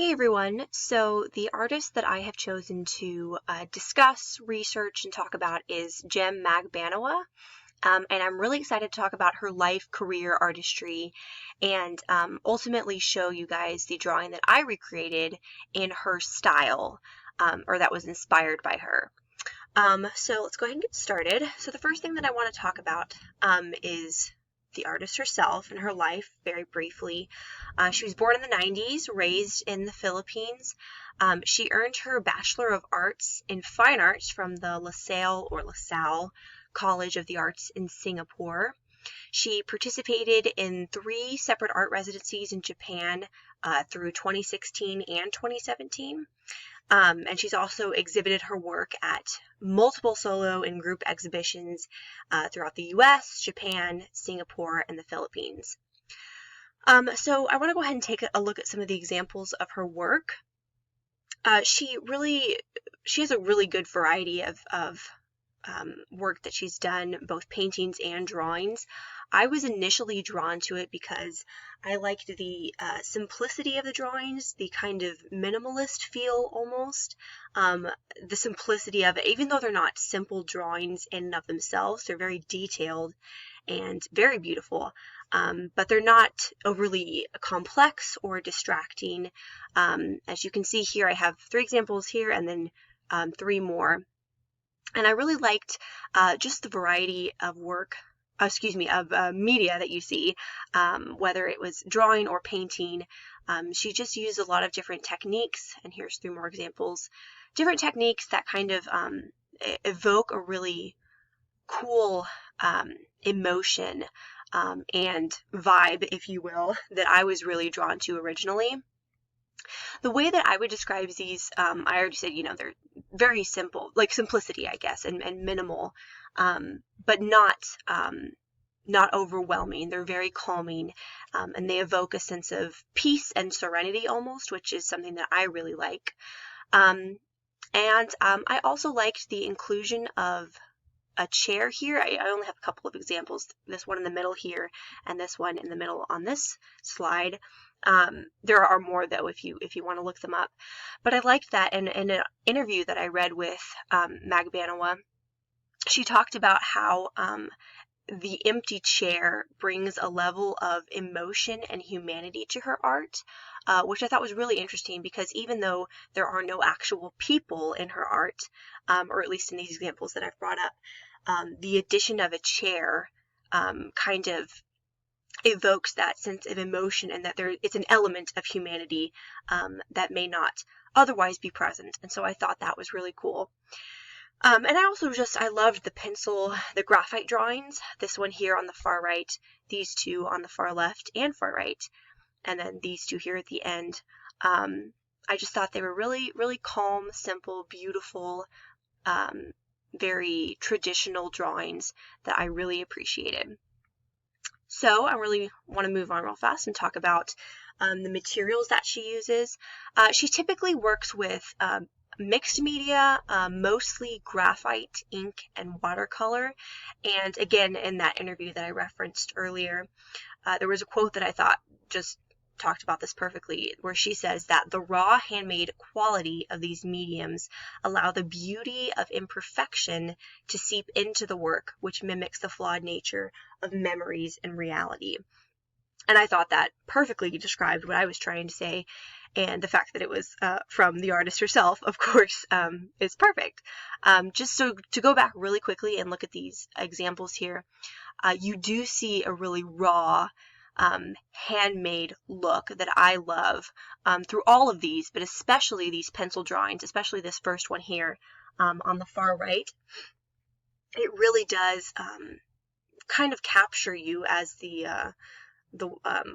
Hey everyone, so the artist that I have chosen to discuss, research, and talk about is Gem Magbanawa. And I'm really excited to talk about her life, career, artistry, and ultimately show you guys the drawing that I recreated in her style, or that was inspired by her. So let's go ahead and get started. So the first thing that I want to talk about is the artist herself and her life very briefly. She was born in the 90s, raised in the Philippines. She earned her Bachelor of Arts in Fine Arts from the LaSalle College of the Arts in Singapore. She participated in 3 separate art residencies in Japan through 2016 and 2017. And she's also exhibited her work at multiple solo and group exhibitions throughout the US, Japan, Singapore, and the Philippines. So I want to go ahead and take a look at some of the examples of her work. She has a really good variety of work that she's done, both paintings and drawings. I was initially drawn to it because I liked the simplicity of the drawings, the kind of minimalist feel almost, the simplicity of it, even though they're not simple drawings in and of themselves, they're very detailed and very beautiful, but they're not overly complex or distracting. As you can see here, I have 3 examples here and then 3 more. And I really liked just the variety of media that you see, whether it was drawing or painting. She just used a lot of different techniques, and here's 3 more examples. Different techniques that kind of evoke a really cool emotion and vibe, if you will, that I was really drawn to originally. The way that I would describe these, I already said, they're very simple, like simplicity, I guess, and minimal, but not overwhelming. They're very calming, and they evoke a sense of peace and serenity almost, which is something that I really like. And I also liked the inclusion of a chair here. I only have a couple of examples, this one in the middle here and this one in the middle on this slide. There are more though if you want to look them up. But I liked that in an interview that I read with Magbanawa, she talked about how the empty chair brings a level of emotion and humanity to her art, which I thought was really interesting because even though there are no actual people in her art, or at least in these examples that I've brought up, the addition of a chair kind of evokes that sense of emotion and that it's an element of humanity that may not otherwise be present. And so I thought that was really cool. And I loved the graphite drawings, this one here on the far right, these 2 on the far left and far right, and then these 2 here at the end. I just thought they were really, really calm, simple, beautiful, very traditional drawings that I really appreciated. So I really want to move on real fast and talk about the materials that she uses. She typically works with mixed media, mostly graphite, ink, and watercolor. And again, in that interview that I referenced earlier, there was a quote that I thought just talked about this perfectly, where she says that the raw handmade quality of these mediums allow the beauty of imperfection to seep into the work, which mimics the flawed nature of memories and reality. And I thought that perfectly described what I was trying to say, and the fact that it was from the artist herself, of course, is perfect. Just so to go back really quickly and look at these examples here, you do see a really raw, handmade look that I love through all of these, but especially these pencil drawings, especially this first one here on the far right. It really does kind of capture you as the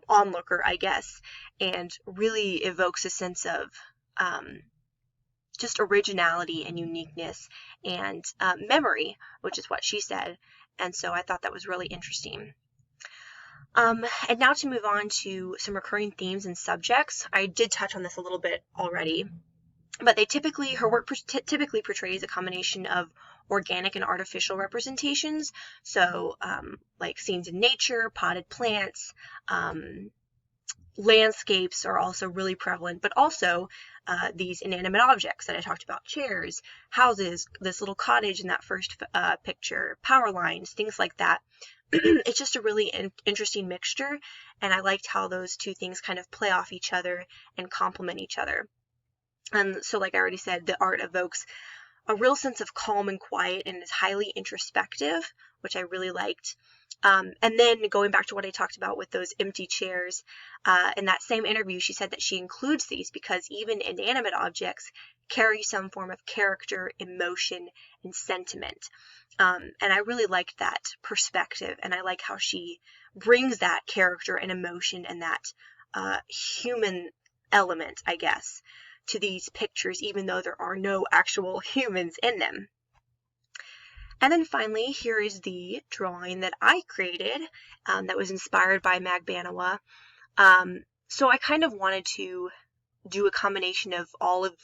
onlooker, I guess, and really evokes a sense of just originality and uniqueness and memory, which is what she said. And so I thought that was really interesting. And now to move on to some recurring themes and subjects. I did touch on this a little bit already, but her work typically portrays a combination of organic and artificial representations. So like scenes in nature, potted plants, landscapes are also really prevalent, but also these inanimate objects that I talked about, chairs, houses, this little cottage in that first picture, power lines, things like that. It's just a really interesting mixture, and I liked how those two things kind of play off each other and complement each other. And so, like I already said, the art evokes a real sense of calm and quiet and is highly introspective, which I really liked. And then going back to what I talked about with those empty chairs, in that same interview, she said that she includes these because even inanimate objects carry some form of character, emotion, and sentiment. And I really liked that perspective, and I like how she brings that character and emotion and that human element, I guess, to these pictures, even though there are no actual humans in them. And then finally, here is the drawing that I created that was inspired by Magbanua. So I kind of wanted to do a combination of all of,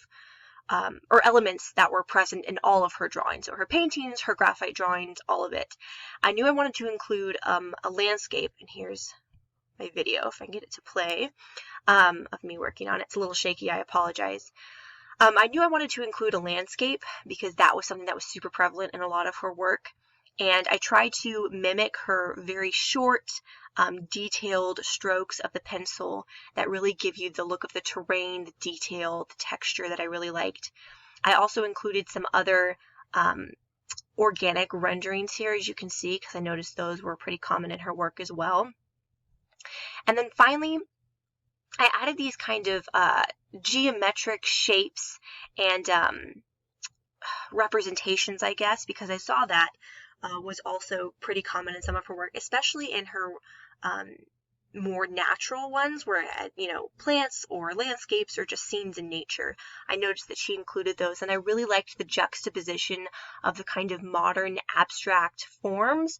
or elements that were present in all of her drawings. So her paintings, her graphite drawings, all of it. I knew I wanted to include a landscape, and here's my video, if I can get it to play, of me working on it. It's a little shaky, I apologize. I knew I wanted to include a landscape because that was something that was super prevalent in a lot of her work. And I tried to mimic her very short, detailed strokes of the pencil that really give you the look of the terrain, the detail, the texture that I really liked. I also included some other organic renderings here, as you can see, because I noticed those were pretty common in her work as well. And then finally, I added these kind of geometric shapes and representations, I guess, because I saw that was also pretty common in some of her work, especially in her more natural ones where, plants or landscapes or just scenes in nature. I noticed that she included those, and I really liked the juxtaposition of the kind of modern abstract forms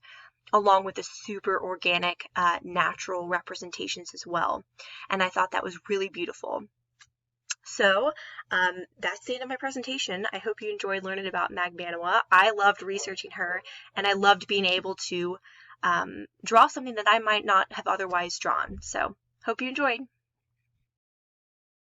along with the super organic, natural representations as well. And I thought that was really beautiful. So that's the end of my presentation. I hope you enjoyed learning about Magbanua. I loved researching her, and I loved being able to draw something that I might not have otherwise drawn. So hope you enjoyed.